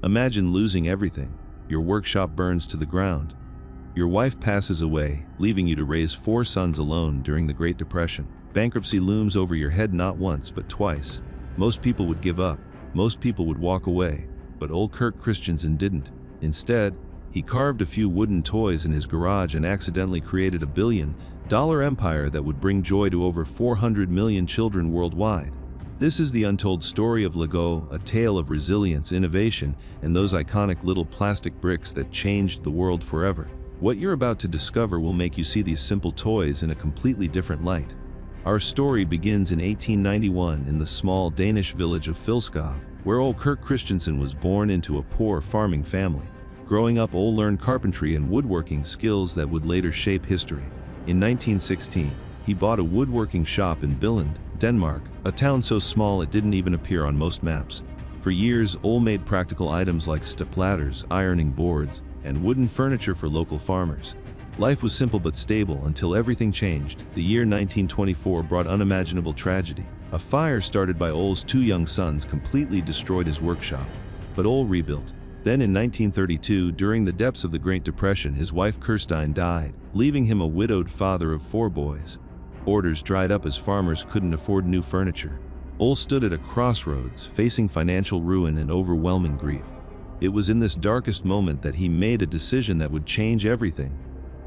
Imagine losing everything. Your workshop burns to the ground. Your wife passes away, leaving you to raise 4 sons alone during the Great Depression. Bankruptcy looms over your head not once but twice. Most people would give up. Most people would walk away. But Ole Kirk Christiansen didn't. Instead, he carved a few wooden toys in his garage and accidentally created a billion-dollar empire that would bring joy to over 400 million children worldwide. This is the untold story of Lego, a tale of resilience, innovation, and those iconic little plastic bricks that changed the world forever. What you're about to discover will make you see these simple toys in a completely different light. Our story begins in 1891 in the small Danish village of Filskov, where Ole Kirk Christiansen was born into a poor farming family. Growing up, Ole learned carpentry and woodworking skills that would later shape history. In 1916, he bought a woodworking shop in Billund, Denmark, a town so small it didn't even appear on most maps. For years, Ole made practical items like step ladders, ironing boards, and wooden furniture for local farmers. Life was simple but stable until everything changed. The year 1924 brought unimaginable tragedy. A fire started by Ole's 2 young sons completely destroyed his workshop. But Ole rebuilt. Then in 1932, during the depths of the Great Depression, his wife Kirstine died, leaving him a widowed father of 4 boys. Orders dried up as farmers couldn't afford new furniture. Ole stood at a crossroads, facing financial ruin and overwhelming grief. It was in this darkest moment that he made a decision that would change everything.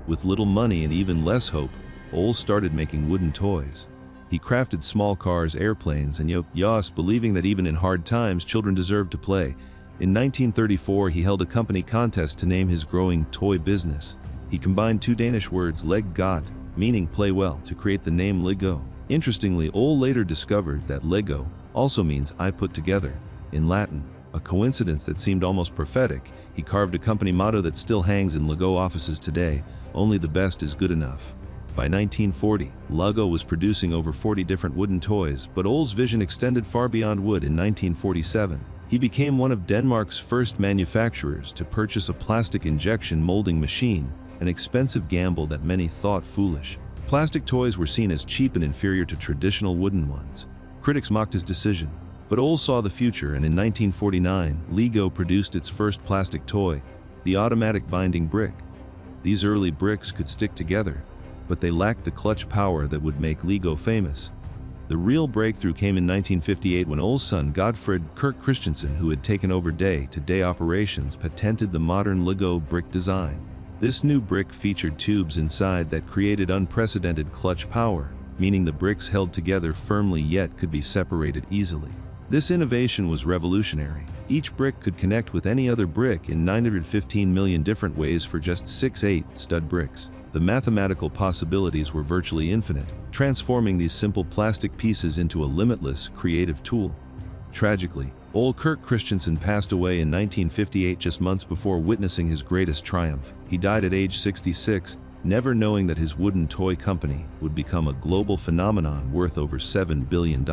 With little money and even less hope, Ole started making wooden toys. He crafted small cars, airplanes, and yachts, believing that even in hard times, children deserved to play. In 1934, he held a company contest to name his growing toy business. He combined 2 Danish words, leg godt, meaning play well, to create the name Lego. Interestingly, Ole later discovered that Lego also means I put together in Latin, a coincidence that seemed almost prophetic. He carved a company motto that still hangs in Lego offices today: only the best is good enough. By 1940, Lego was producing over 40 different wooden toys, but Ole's vision extended far beyond wood. In 1947, he became one of Denmark's first manufacturers to purchase a plastic injection molding machine, an expensive gamble that many thought foolish. Plastic toys were seen as cheap and inferior to traditional wooden ones. Critics mocked his decision, but Ole saw the future, and in 1949, Lego produced its first plastic toy, the automatic binding brick. These early bricks could stick together, but they lacked the clutch power that would make Lego famous. The real breakthrough came in 1958 when Ole's son Godfred Kirk Christiansen, who had taken over day-to-day operations, patented the modern Lego brick design. This new brick featured tubes inside that created unprecedented clutch power, meaning the bricks held together firmly yet could be separated easily. This innovation was revolutionary. Each brick could connect with any other brick in 915 million different ways for just 6/8 stud bricks. The mathematical possibilities were virtually infinite, transforming these simple plastic pieces into a limitless, creative tool. Tragically, Ole Kirk Christiansen passed away in 1958, just months before witnessing his greatest triumph. He died at age 66, never knowing that his wooden toy company would become a global phenomenon worth over $7 billion.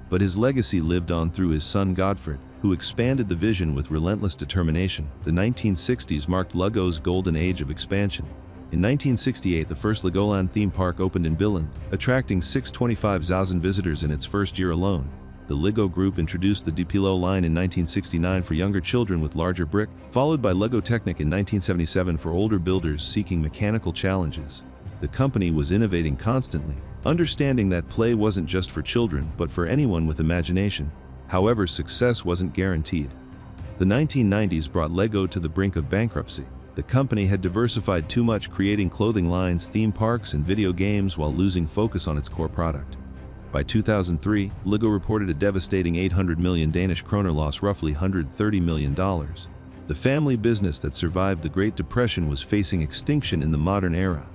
But his legacy lived on through his son Godfred, who expanded the vision with relentless determination. The 1960s marked Lego's golden age of expansion. In 1968, the first Legoland theme park opened in Billund, attracting 625,000 visitors in its first year alone. The Lego Group introduced the Duplo line in 1969 for younger children with larger brick, followed by Lego Technic in 1977 for older builders seeking mechanical challenges. The company was innovating constantly, understanding that play wasn't just for children but for anyone with imagination. However, success wasn't guaranteed. The 1990s brought Lego to the brink of bankruptcy. The company had diversified too much, creating clothing lines, theme parks, and video games while losing focus on its core product. By 2003, Lego reported a devastating 800 million Danish kroner loss, roughly $130 million. The family business that survived the Great Depression was facing extinction in the modern era.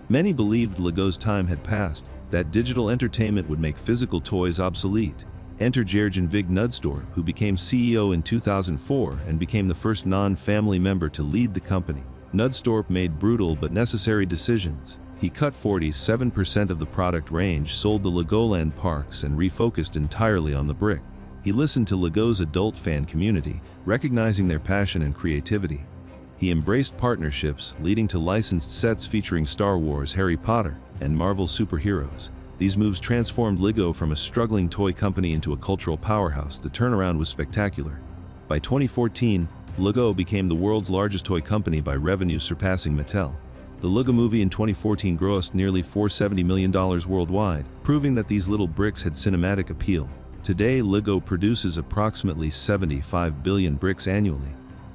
Many believed Lego's time had passed, that digital entertainment would make physical toys obsolete. Enter Jørgen Vig Knudstorp, who became CEO in 2004 and became the first non-family member to lead the company. Knudstorp made brutal but necessary decisions. He cut 47% of the product range, sold the Legoland parks, and refocused entirely on the brick. He listened to Lego's adult fan community, recognizing their passion and creativity. He embraced partnerships, leading to licensed sets featuring Star Wars, Harry Potter, and Marvel superheroes. These moves transformed Lego from a struggling toy company into a cultural powerhouse. The turnaround was spectacular. By 2014, LEGO became the world's largest toy company by revenue, surpassing Mattel. The LEGO Movie in 2014 grossed nearly $470 million worldwide, proving that these little bricks had cinematic appeal. Today, LEGO produces approximately 75 billion bricks annually.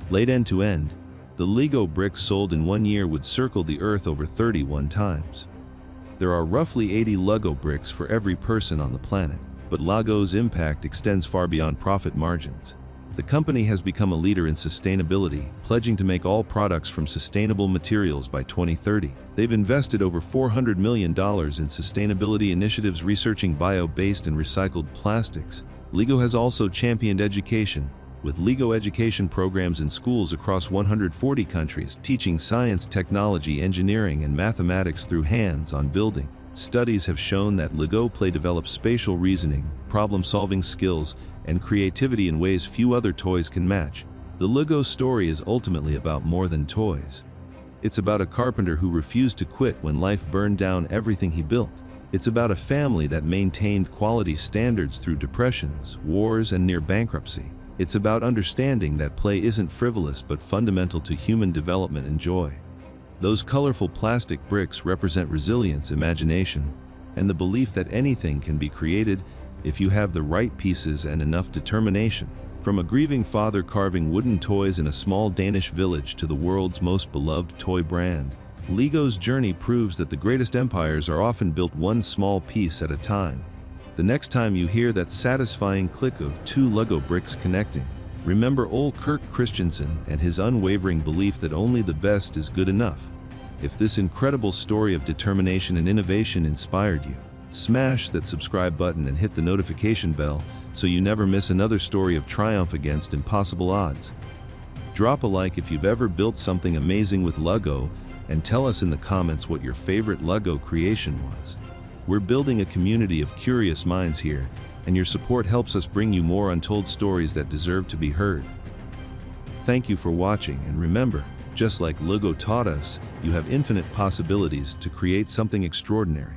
Laid end to end, the LEGO bricks sold in 1 year would circle the Earth over 31 times. There are roughly 80 LEGO bricks for every person on the planet, but LEGO's impact extends far beyond profit margins. The company has become a leader in sustainability, pledging to make all products from sustainable materials by 2030. They've invested over $400 million in sustainability initiatives researching bio-based and recycled plastics. LEGO has also championed education, with LEGO education programs in schools across 140 countries, teaching science, technology, engineering, and mathematics through hands-on building. Studies have shown that LEGO Play develops spatial reasoning, problem-solving skills, and creativity in ways few other toys can match. The LEGO story is ultimately about more than toys. It's about a carpenter who refused to quit when life burned down everything he built. It's about a family that maintained quality standards through depressions, wars, and near bankruptcy. It's about understanding that play isn't frivolous but fundamental to human development and joy. Those colorful plastic bricks represent resilience, imagination, and the belief that anything can be created if you have the right pieces and enough determination. From a grieving father carving wooden toys in a small Danish village to the world's most beloved toy brand, LEGO's journey proves that the greatest empires are often built one small piece at a time. The next time you hear that satisfying click of two LEGO bricks connecting, remember Ole Kirk Christiansen and his unwavering belief that only the best is good enough. If this incredible story of determination and innovation inspired you, smash that subscribe button and hit the notification bell so you never miss another story of triumph against impossible odds. Drop a like if you've ever built something amazing with LEGO, and tell us in the comments what your favorite LEGO creation was. We're building a community of curious minds here, and your support helps us bring you more untold stories that deserve to be heard. Thank you for watching, and remember, just like LEGO taught us, you have infinite possibilities to create something extraordinary.